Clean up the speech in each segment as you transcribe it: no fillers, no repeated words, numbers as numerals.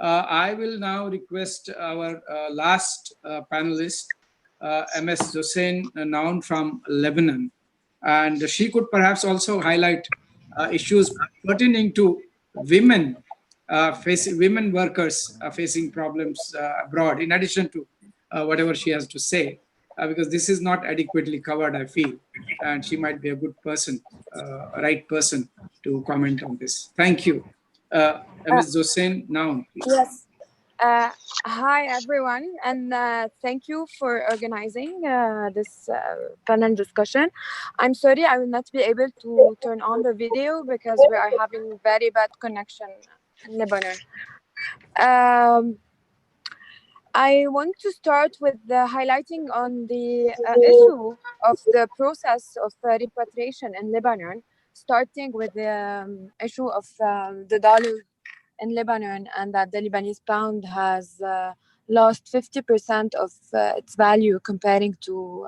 I will now request our last panelist, MS Josiane Noun from Lebanon. And she could perhaps also highlight issues pertaining to women, women workers facing problems abroad, in addition to whatever she has to say, because this is not adequately covered, I feel, and she might be a good person, right person to comment on this. Thank you. Uh, Ms. Josiane Noun, please. yes. Hi, everyone, and thank you for organizing this panel discussion. I'm sorry I will not be able to turn on the video because we are having very bad connection in Lebanon. Um, I want to start with highlighting on the issue of the process of repatriation in Lebanon, starting with the issue of the dollar in Lebanon, and that the Lebanese pound has lost 50% of its value comparing to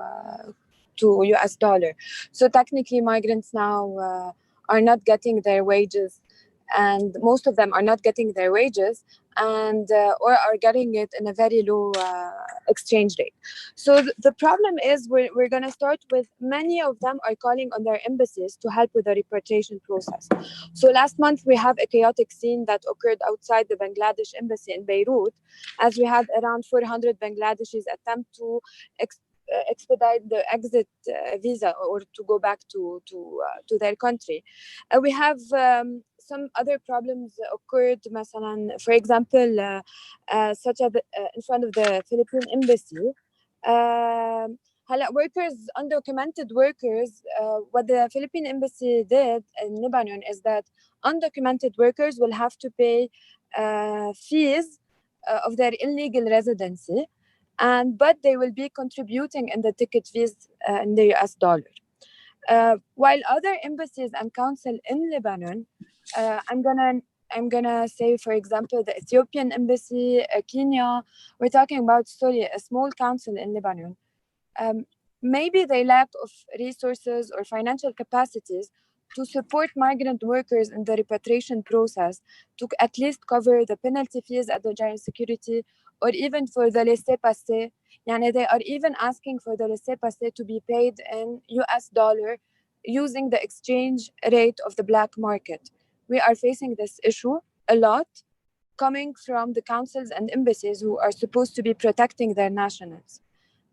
US dollar. So technically, migrants now are not getting their wages, and most of them are not getting their wages, and or are getting it in a very low exchange rate. So the problem is we're going to start with many of them are calling on their embassies to help with the repatriation process. So last month we have a chaotic scene that occurred outside the Bangladesh embassy in Beirut, as we had around 400 Bangladeshis attempt to expedite the exit visa or to go back to their country. We have some other problems occurred, for example, such as in front of the Philippine embassy. Workers, undocumented workers, what the Philippine embassy did in Lebanon is that undocumented workers will have to pay fees of their illegal residency, but they will be contributing in the ticket fees in the US dollar. While other embassies and council in Lebanon, I'm gonna say, for example, the Ethiopian embassy, Kenya. We're talking about a small council in Lebanon. Maybe they lack of resources or financial capacities to support migrant workers in the repatriation process, to at least cover the penalty fees at the Giant Security, or even for the laissez-passer. They are even asking for the laissez-passer to be paid in US dollar using the exchange rate of the black market. We are facing this issue a lot, coming from the councils and embassies who are supposed to be protecting their nationals.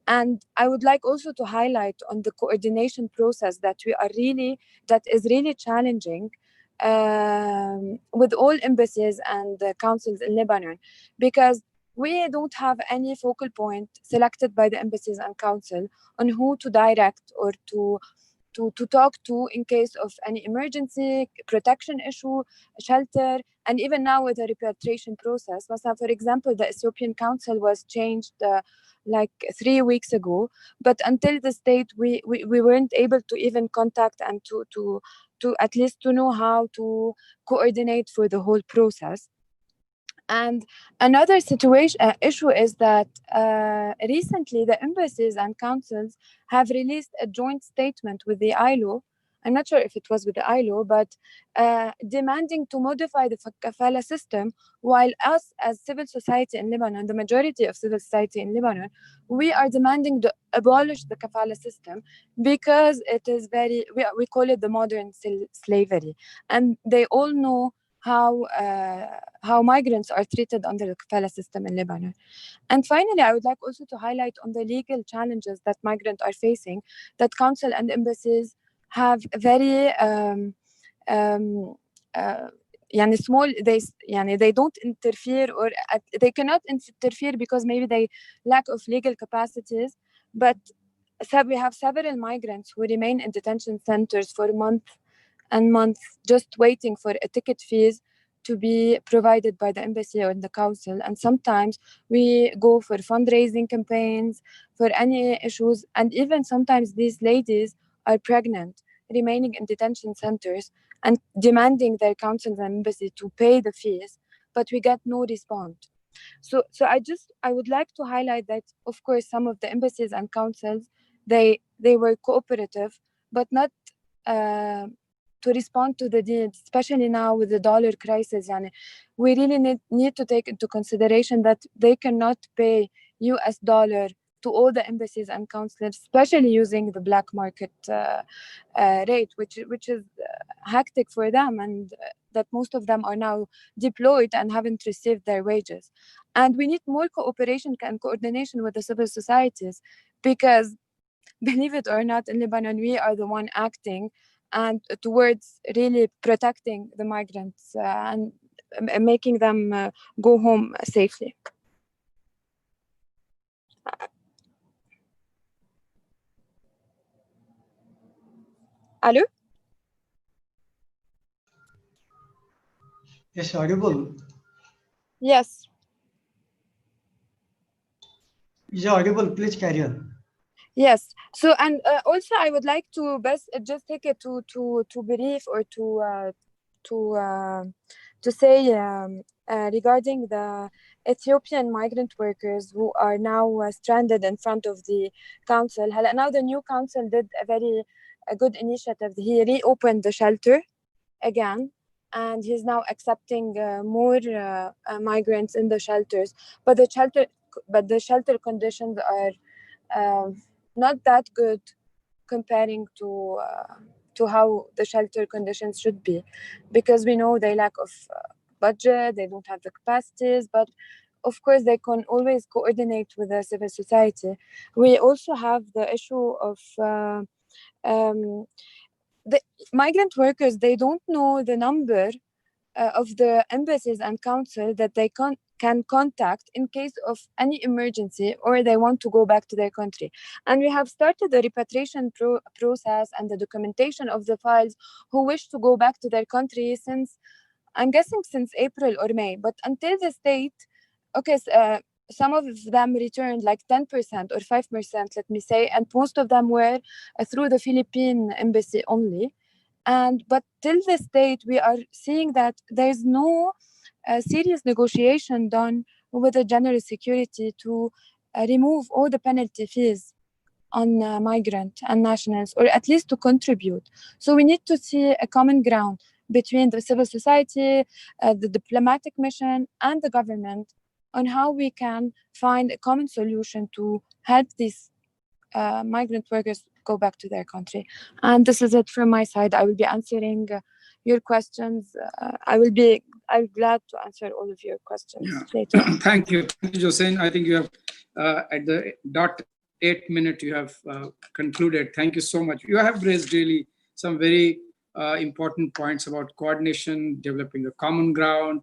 And I would like also to highlight on the coordination process that is really challenging with all embassies and councils in Lebanon, because we don't have any focal point selected by the embassies and council on who to direct or to talk to in case of any emergency, protection issue, shelter, and even now with the repatriation process. For example, the Ethiopian Council was changed like 3 weeks ago, but until this date, we weren't able to even contact and to at least to know how to coordinate for the whole process. And another issue is that recently the embassies and councils have released a joint statement with the ILO. I'm not sure if it was with the ILO, but demanding to modify the kafala system, while us as civil society in Lebanon, the majority of civil society in Lebanon, we are demanding to abolish the kafala system because it is we call it the modern slavery. And they all know how migrants are treated under the kafala system in Lebanon. And finally, I would like also to highlight on the legal challenges that migrants are facing, that council and embassies have very small, they don't interfere, or they cannot interfere because maybe they lack of legal capacities, but we have several migrants who remain in detention centers for months and months just waiting for a ticket fees to be provided by the embassy or the council. And sometimes we go for fundraising campaigns for any issues, and even sometimes these ladies are pregnant, remaining in detention centers and demanding their councils and embassy to pay the fees, but we get no response. So I would like to highlight that, of course, some of the embassies and councils, they were cooperative, but not respond to the needs, especially now with the dollar crisis. Yani, we really need to take into consideration that they cannot pay US dollar to all the embassies and consulates, especially using the black market rate, which is hectic for them, and that most of them are now deployed and haven't received their wages. And we need more cooperation and coordination with the civil societies, because believe it or not, in Lebanon, we are the one acting and towards really protecting the migrants and making them go home safely. Hello? Yes, audible. Yes. Is audible? Please carry on. Yes. So, and also, I would like to just take it to brief or to say regarding the Ethiopian migrant workers who are now stranded in front of the council. Now the new council did a good initiative. He reopened the shelter again, and he's now accepting more migrants in the shelters. But the shelter conditions are not that good comparing to how the shelter conditions should be, because we know they lack of budget, they don't have the capacities, but of course they can always coordinate with the civil society. We also have the issue of the migrant workers. They don't know the number of the embassies and council that they can contact in case of any emergency, or they want to go back to their country. And we have started the repatriation process and the documentation of the files who wish to go back to their country since, I'm guessing, since April or May. But until this date, okay, some of them returned like 10% or 5%, let me say, and most of them were through the Philippine embassy only. But till this date, we are seeing that there's no serious negotiation done with the general security to remove all the penalty fees on migrant and nationals, or at least to contribute. So we need to see a common ground between the civil society, the diplomatic mission, and the government on how we can find a common solution to help these migrant workers go back to their country. And this is it from my side. I will be answering your questions. I'm glad to answer all of your questions later. Thank you, Josiane. I think you have at the dot 8 minute you have concluded. Thank you so much. You have raised really some very important points about coordination, developing a common ground,